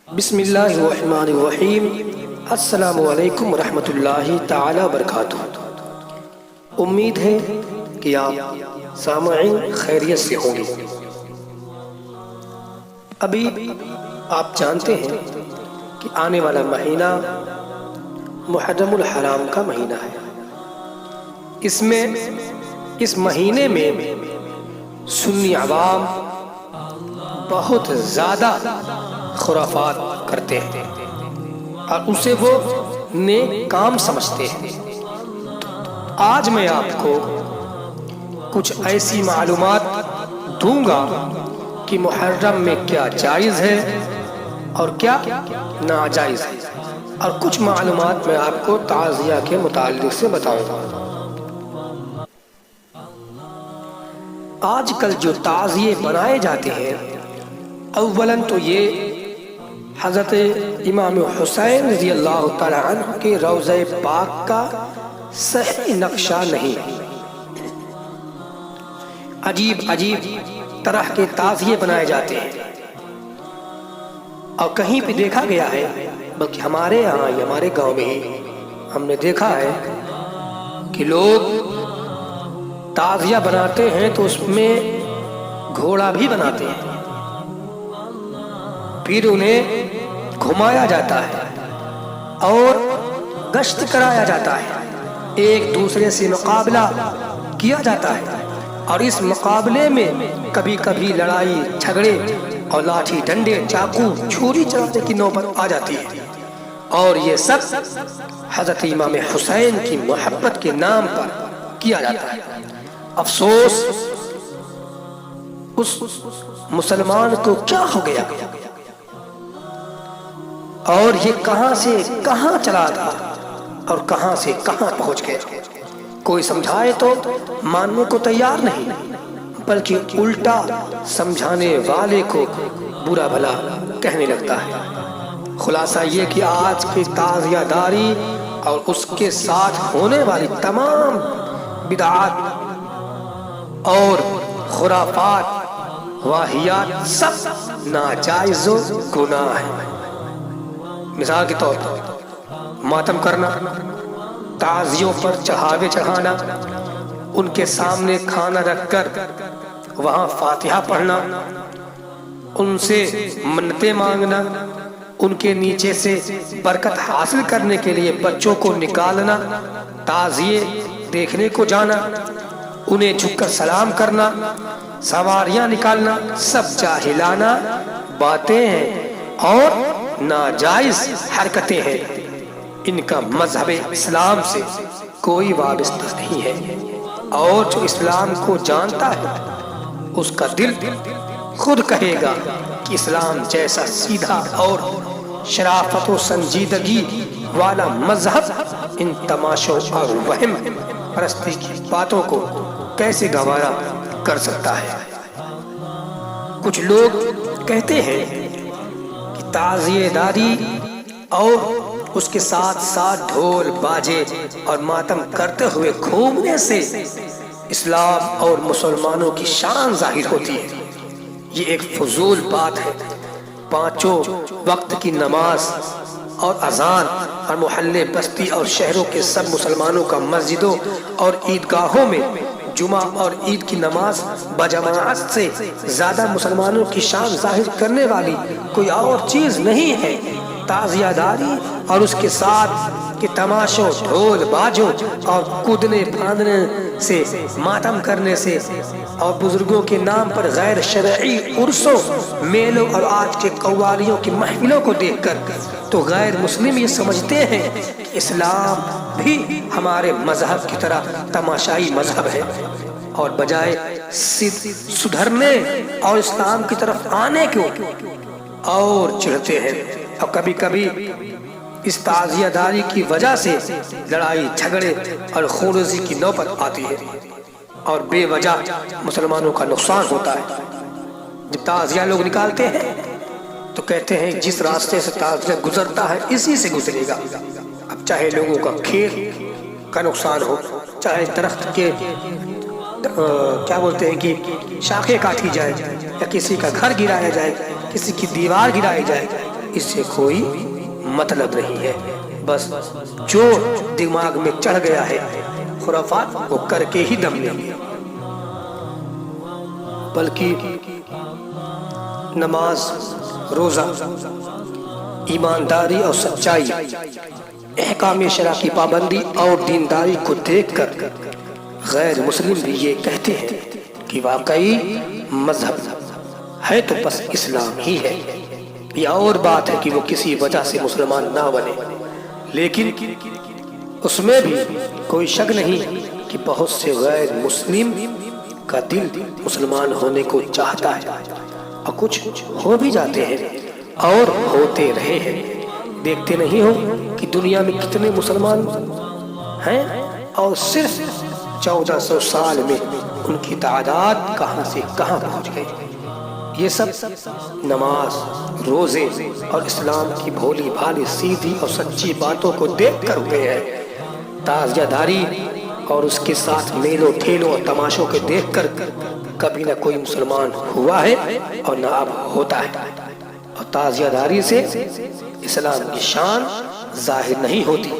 بسم اللہ الرحمن الرحیم۔ السلام علیکم ورحمۃ اللہ تعالی وبرکاتہ۔ امید ہے کہ آپ سامعین خیریت سے ہوں گے۔ ابھی آپ جانتے ہیں کہ آنے والا مہینہ محرم الحرام کا مہینہ ہے۔ اس مہینے میں سنی عوام بہت زیادہ خرافات کرتے ہیں اور اسے وہ نیک کام سمجھتے ہیں۔ آج میں آپ کو کچھ ایسی معلومات دوں گا کہ محرم میں کیا جائز ہے اور کیا ناجائز ہے، اور کچھ معلومات میں آپ کو تعزیہ کے متعلق سے بتاؤں گا۔ آج کل جو تعزیے بنائے جاتے ہیں، اولاً تو یہ حضرت امام حسین رضی اللہ تعالی عنہ کے روضہ پاک کا صحیح نقشہ نہیں ہے۔ عجیب طرح کے تعزیے بنائے جاتے ہیں، اور کہیں پہ دیکھا گیا ہے، بلکہ ہمارے یہاں ہمارے گاؤں میں ہی ہم نے دیکھا ہے کہ لوگ تعزیہ بناتے ہیں تو اس میں گھوڑا بھی بناتے ہیں، پھر انہیں گھمایا جاتا ہے اور گشت کرایا جاتا ہے، ایک دوسرے سے مقابلہ کیا جاتا ہے، اور اس مقابلے میں کبھی کبھی لڑائی جھگڑے اور لاٹھی ڈنڈے چاقو چھری چلانے کی نوبت آ جاتی ہے، اور یہ سب حضرت امام حسین کی محبت کے نام پر کیا جاتا ہے۔ افسوس اس مسلمان کو کیا ہو گیا، اور یہ کہاں سے کہاں چلا تھا اور کہاں سے کہاں پہنچ گیا۔ کوئی سمجھائے تو ماننے کو تیار نہیں، بلکہ الٹا سمجھانے والے کو برا بھلا کہنے لگتا ہے۔ خلاصہ یہ کہ آج کی تعزیہ داری اور اس کے ساتھ ہونے والی تمام بدعات اور خرافات واہیات سب ناجائز و گناہ ہیں۔ مثال کے طور پر ماتم کرنا، تعزیوں پر چڑھاوے چڑھانا، ان کے سامنے کھانا رکھ کر وہاں فاتحہ پڑھنا، ان سے منتیں مانگنا، ان کے نیچے سے برکت حاصل کرنے کے لیے بچوں کو نکالنا، تعزیے دیکھنے کو جانا، انہیں جھک کر سلام کرنا، سواریاں نکالنا، سب جاہلانہ باتیں ہیں اور ناجائز حرکتیں ہیں۔ ان کا مذہب اسلام سے کوئی وابستہ نہیں ہے، اور جو اسلام کو جانتا ہے اس کا دل خود کہے گا کہ اسلام جیسا سیدھا اور شرافت و سنجیدگی والا مذہب ان تماشوں اور وہم پرستی کی باتوں کو کیسے گوارا کر سکتا ہے۔ کچھ لوگ کہتے ہیں کہ تعزیہ داری اور اس کے ساتھ ساتھ ڈھول باجے اور ماتم کرتے ہوئے گھومنے سے اسلام اور مسلمانوں کی شان ظاہر ہوتی ہے۔ یہ ایک فضول بات ہے۔ پانچوں وقت کی نماز اور اذان اور محلے بستی اور شہروں کے سب مسلمانوں کا مسجدوں اور عیدگاہوں میں جمعہ اور عید کی نماز بجماعت سے زیادہ مسلمانوں کی شان ظاہر کرنے والی کوئی اور چیز نہیں ہے۔ تعزیہ داری اور اس کے ساتھ کہ تماشوں، ڈھول باجوں اور کودنے پھاندنے سے، ماتم کرنے سے، اور بزرگوں کے نام پر غیر شرعی عرسوں، میلوں اور آج کے قوالیوں کی محفلوں کو دیکھ کر تو غیر مسلم یہ سمجھتے ہیں کہ اسلام بھی ہمارے مذہب کی طرح تماشائی مذہب ہے، اور بجائے سدھرنے اور اسلام کی طرف آنے کو اور چڑھتے ہیں۔ اور کبھی کبھی اس تعزیہ داری کی وجہ سے لڑائی جھگڑے اور خونریزی کی نوبت آتی ہے، اور بے وجہ مسلمانوں کا نقصان ہوتا ہے۔ جب تعزیہ لوگ نکالتے ہیں تو کہتے ہیں جس راستے سے تعزیہ گزرتا ہے اسی سے گزرے گا۔ اب چاہے لوگوں کا کھیت کا نقصان ہو، چاہے درخت کے کیا بولتے ہیں کہ شاخیں کاٹی جائے، یا کسی کا گھر گرایا جائے، کسی کی دیوار گرائی جائے، اس سے کوئی مطلب نہیں ہے. بس جو دماغ میں چڑھ گیا ہے خرافات وہ کر کے ہی دم لیں گے. بلکہ نماز، روزہ، ایمانداری اور سچائی، احکام شرع کی پابندی اور دینداری کو دیکھ کر غیر مسلم بھی یہ کہتے ہیں کہ واقعی مذہب ہے تو بس اسلام ہی ہے. یہ اور بات ہے کہ وہ کسی وجہ سے مسلمان نہ بنے، لیکن اس میں بھی کوئی شک نہیں کہ بہت سے غیر مسلم کا دل مسلمان ہونے کو چاہتا ہے اور کچھ ہو بھی جاتے ہیں اور ہوتے رہے ہیں. دیکھتے نہیں ہو کہ دنیا میں کتنے مسلمان ہیں اور صرف 1400 سال میں ان کی تعداد کہاں سے کہاں پہنچ گئی. یہ سب نماز، روزے اور اسلام کی بھولی بھالی سیدھی اور سچی باتوں کو دیکھ کر ہوئے ہیں. تعزیہ داری اور اس کے ساتھ میلوں ٹھیلوں اور تماشوں کے دیکھ کر کبھی نہ کوئی مسلمان ہوا ہے اور نہ اب ہوتا ہے. اور تعزیہ داری سے اسلام کی شان ظاہر نہیں ہوتی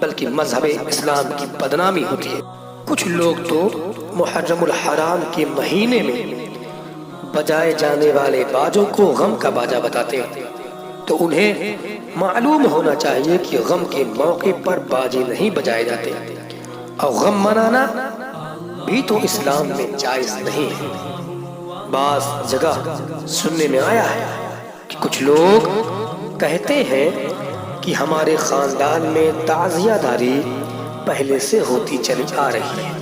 بلکہ مذہب اسلام کی بدنامی ہوتی ہے. کچھ لوگ تو محرم الحرام کے مہینے میں بجائے جانے والے باجوں کو غم کا باجا بتاتے ہیں، تو انہیں معلوم ہونا چاہیے کہ غم کے موقع پر باجے نہیں بجائے جاتے اور غم منانا بھی تو اسلام میں جائز نہیں ہے. بعض جگہ سننے میں آیا ہے کہ کچھ لوگ کہتے ہیں کہ ہمارے خاندان میں تعزیہ داری پہلے سے ہوتی چلی آ رہی ہے.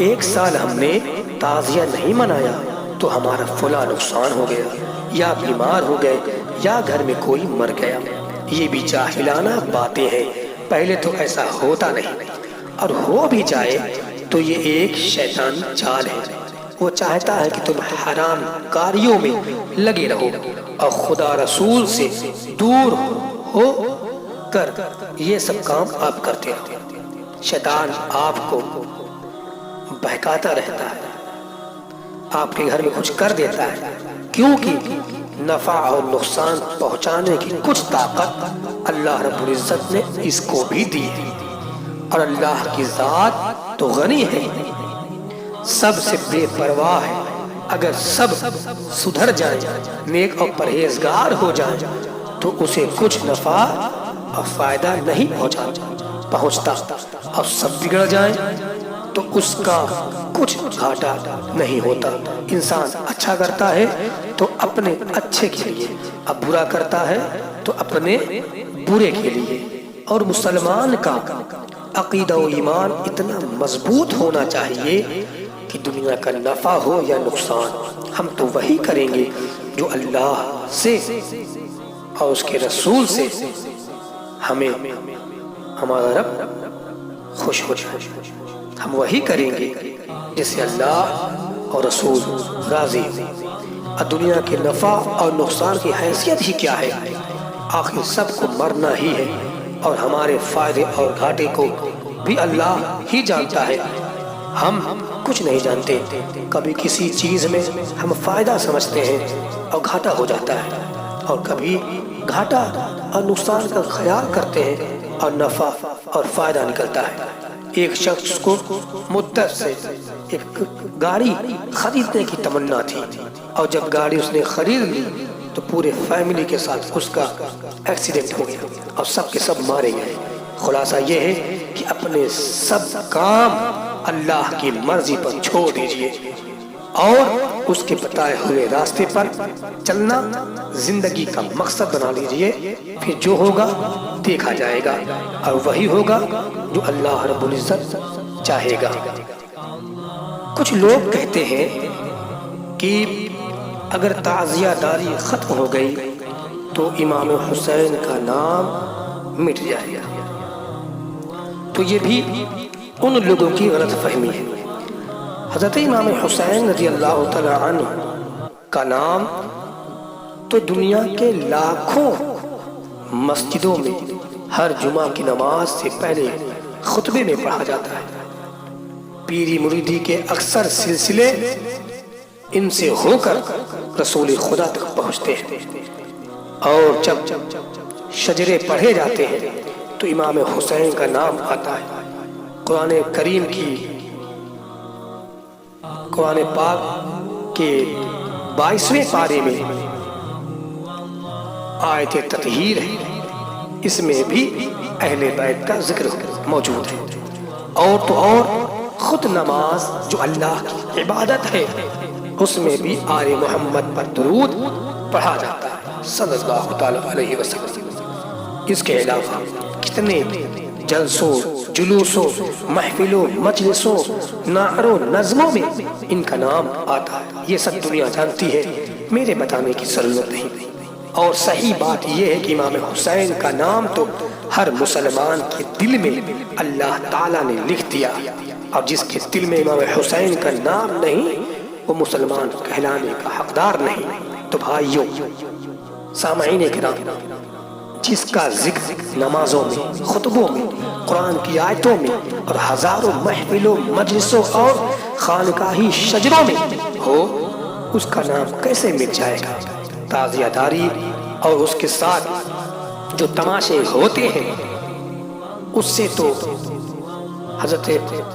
ایک سال ہم نے تعزیہ نہیں منایا تو ہمارا فلاں نقصان ہو گیا، یا بیمار ہو گئے، یا گھر میں کوئی مر گیا. یہ بھی جاہلانہ باتیں ہیں. پہلے تو ایسا ہوتا نہیں، اور ہو بھی جائے تو یہ ایک شیطانی چال ہے. وہ چاہتا ہے کہ تم حرام کاریوں میں لگے رہو اور خدا رسول سے دور ہو کر یہ سب کام آپ کرتے رہو. شیطان آپ کو بہکاتا رہتا ہے، آپ کے گھر میں کچھ کر دیتا ہے، کیونکہ نفع اور نقصان پہنچانے کی کچھ طاقت اللہ رب العزت نے اس کو بھی دی ہے. اور اللہ کی ذات تو غنی ہے، سب سے بے پرواہ ہے. اگر سب سدھر جائیں، نیک اور پرہیزگار ہو جائیں تو اسے کچھ نفع اور فائدہ نہیں پہنچتا، اور سب بگڑ جائیں تو اس کا کچھ گھاٹا نہیں ہوتا. انسان اچھا کرتا ہے تو اپنے اچھے کے لیے، اب برا کرتا ہے تو اپنے برے کے لیے. اور مسلمان کا عقیدہ و ایمان اتنا مضبوط ہونا چاہیے کہ دنیا کا نفع ہو یا نقصان ہم تو وہی کریں گے جو اللہ سے اور اس کے رسول سے ہمیں ہمارا رب خوش ہو جائے. ہم وہی کریں گے جس سے اللہ اور رسول راضی ہو. دنیا کے نفع اور نقصان کی حیثیت ہی کیا ہے؟ آخر سب کو مرنا ہی ہے، اور ہمارے فائدے اور گھاٹے کو بھی اللہ ہی جانتا ہے. ہم کچھ نہیں جانتے. کبھی کسی چیز میں ہم فائدہ سمجھتے ہیں اور گھاٹا ہو جاتا ہے، اور کبھی گھاٹا اور نقصان کا خیال کرتے ہیں اور نفع اور فائدہ نکلتا ہے. ایک شخص کو مدت سے ایک گاڑی خریدنے کی تمنا تھی، اور جب گاڑی اس نے خرید لی تو پورے فیملی کے ساتھ اس کا ایکسیڈنٹ ہو گیا اور سب کے سب مارے گئے. خلاصہ یہ ہے کہ اپنے سب کام اللہ کی مرضی پر چھوڑ دیجئے اور اس کے بتائے ہوئے راستے پر چلنا زندگی کا مقصد بنا لیجئے. پھر جو ہوگا دیکھا جائے گا، اور وہی ہوگا جو اللہ رب العزت چاہے گا. کچھ لوگ کہتے ہیں کہ اگر تعزیہ داری ختم ہو گئی تو امام حسین کا نام مٹ جائے گا. تو یہ بھی ان لوگوں کی غلط فہمی ہے. حضرت امام حسین رضی اللہ تعالی عنہ کا نام تو دنیا کے لاکھوں مسجدوں میں ہر جمعہ کی نماز سے پہلے خطبے میں پڑھا جاتا ہے. پیری مریدی کے اکثر سلسلے ان سے ہو کر رسول خدا تک پہنچتے ہیں. اور جب شجرے پڑھے جاتے ہیں تو امام حسین کا نام آتا ہے۔ قرآن کریم کی قرآن پاک کے 22ویں پارے میں آیت تطہیر ہے، اس میں بھی اہل بیت کا ذکر موجود ہے۔ اور تو اور خود نماز جو اللہ کی عبادت ہے اس میں بھی آل محمد پر درود پڑھا جاتا ہے صلی اللہ تعالی علیہ وسلم۔ اس کے علاوہ کتنے جلسوں، جلوسوں، محفلوں، مجلسوں، نعروں، نظموں میں ان کا نام آتا ہے۔ یہ سب دنیا جانتی ہے، میرے بتانے کی ضرورت نہیں۔ اور صحیح بات یہ ہے کہ امام حسین کا نام تو ہر مسلمان کے دل میں اللہ تعالیٰ نے لکھ دیا، اور جس کے دل میں امام حسین کا نام نہیں وہ مسلمان کہلانے کا حقدار نہیں۔ تو بھائیوں، سامعین کرام، جس کا ذکر نمازوں میں، خطبوں میں، قرآن کی آیتوں میں اور ہزاروں محفلوں، مجلسوں اور خانقاہی شجروں میں ہو، اس کا نام کیسے مٹ جائے گا؟ تعزیہ داری اور اس کے ساتھ جو تماشے ہوتے ہیں اس سے تو حضرت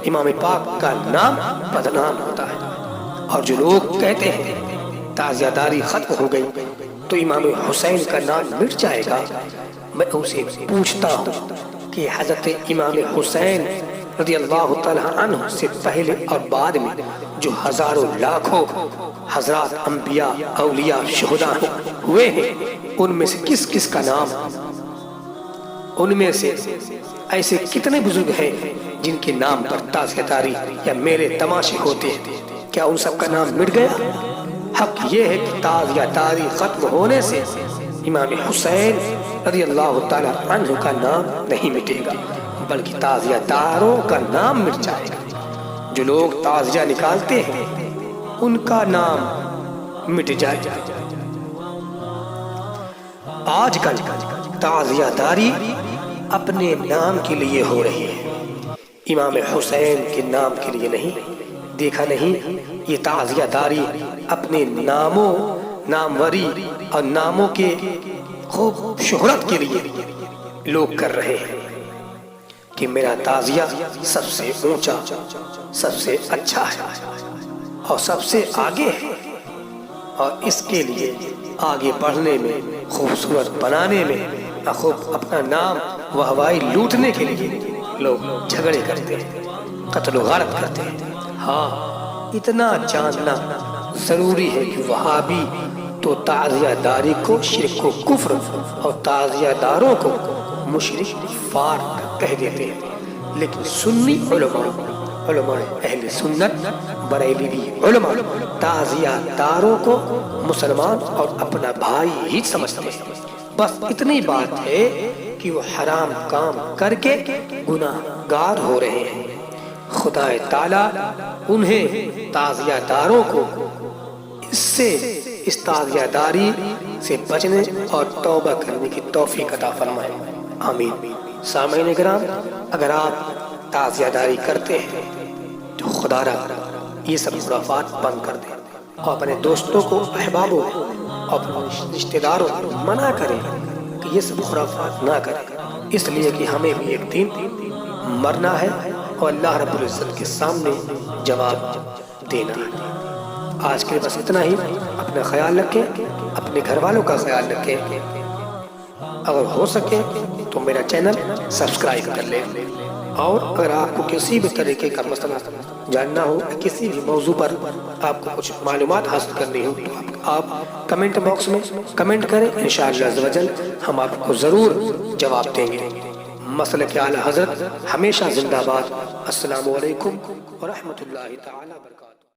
امام پاک کا نام بدنام ہوتا ہے۔ اور جو لوگ کہتے ہیں تعزیہ داری ختم ہو گئی تو امام حسین کا نام مٹ جائے گا، میں ان سے پوچھتا ہوں کہ حضرت امام حسین رضی اللہ تعالیٰ عنہ سے پہلے اور بعد میں جو ہزاروں لاکھوں حضرات انبیاء، اولیاء، شہداء ہوئے ہیں، ان میں سے کس کس کا نام، ان میں سے ایسے کتنے بزرگ ہیں جن کے نام پر تعزیہ داری یا میلے تماشے ہوتے ہیں؟ کیا ان سب کا نام مٹ گیا؟ حق یہ ہے کہ تعزیہ داری ختم ہونے سے امام حسین رضی اللہ تعالیٰ عنہ کا نام نہیں مٹے گا، بلکہ تعزیہ داروں کا نام مٹ جائے گا۔ جو لوگ تعزیہ نکالتے ہیں ان کا نام مٹ جائے گا۔ آج کل تعزیہ داری اپنے نام کے لیے ہو رہی ہے، امام حسین کے نام کے لیے نہیں۔ دیکھا نہیں یہ تعزیہ داری اپنے ناموں، ناموری اور ناموں کے خوب شہرت کے لیے لوگ کر رہے ہیں کہ میرا تعزیہ سب سے اونچا، سب سے اچھا ہے اور سب سے آگے ہے، اور اس کے لیے آگے بڑھنے میں، خوبصورت بنانے میں، خوب اپنا نام وہوائی لوٹنے کے لیے لوگ جھگڑے کرتے ہیں، قتل و غارت کرتے ہیں۔ ہاں، اتنا جاننا ضروری ہے کہ وہابی تو تعزیہ داری کو شرک و کفر اور تعزیہ داروں کو مشرک کفار کہہ دیتے ہیں، لیکن سنی علماء اہل سنت بریلوی علماء تعزیہ داروں کو مسلمان اور اپنا بھائی ہی سمجھتے ہیں۔ بس اتنی بات ہے کہ وہ حرام کام کر کے گناہ گار ہو رہے ہیں۔ خدا تعالیٰ انہیں تعزیہ داروں کو اس تعزیہ داری سے بچنے اور توبہ کرنے کی توفیق عطا فرمائے، آمین۔ سامعین کرام، اگر آپ تعزیہ داری کرتے ہیں تو خدا را یہ سب خرافات بند کر دیں، اور اپنے دوستوں کو، احبابوں کو اور اپنے رشتہ داروں کو منع کریں کہ یہ سب خرافات نہ کریں، اس لیے کہ ہمیں بھی ایک دن مرنا ہے اور اللہ رب العزت کے سامنے جواب دینا ہے۔ آج کے بس اتنا ہی۔ اپنا خیال رکھیں، اپنے گھر والوں کا خیال رکھیں، اگر ہو سکے تو میرا چینل سبسکرائب کر لیں، اور اگر آپ کو کسی بھی طریقے کا مسئلہ جاننا ہو، کسی بھی موضوع پر آپ کو کچھ معلومات حاصل کرنی ہو تو آپ کمنٹ باکس میں کمنٹ کریں، انشاءاللہ عز و جل ہم آپ کو ضرور جواب دیں گے۔ مسلک اعلیٰ حضرت ہمیشہ زندہ باد۔ السلام علیکم ورحمۃ اللہ تعالی وبرکاتہ۔